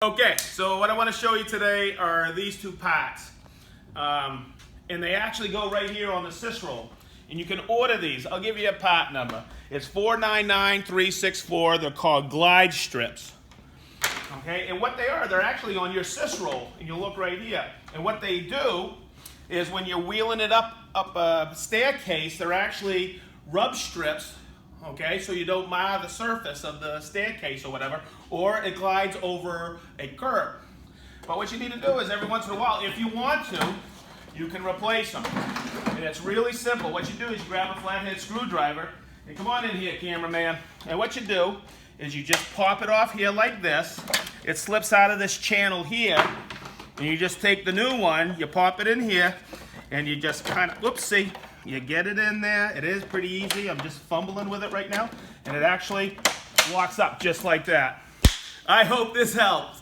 Okay, so what I want to show you today are these two parts. And they actually go right here on the SYS-Roll. And you can order these. I'll give you a part number. It's 499364. They're called glide strips. Okay, and what they are, they're actually on your SYS-Roll. And you'll look right here. And what they do is when you're wheeling it up a staircase, they're actually rub strips. Okay, so you don't mar the surface of the staircase or whatever, or it glides over a curb. But what you need to do is every once in a while, if you want to, you can replace them. And it's really simple. What you do is you grab a flathead screwdriver, and come on in here, cameraman. And what you do is you just pop it off here like this. It slips out of this channel here, and you just take the new one, you pop it in here, and you just kind of, whoopsie, you get it in there. It is pretty easy. I'm just fumbling with it right now. And it actually locks up just like that. I hope this helps.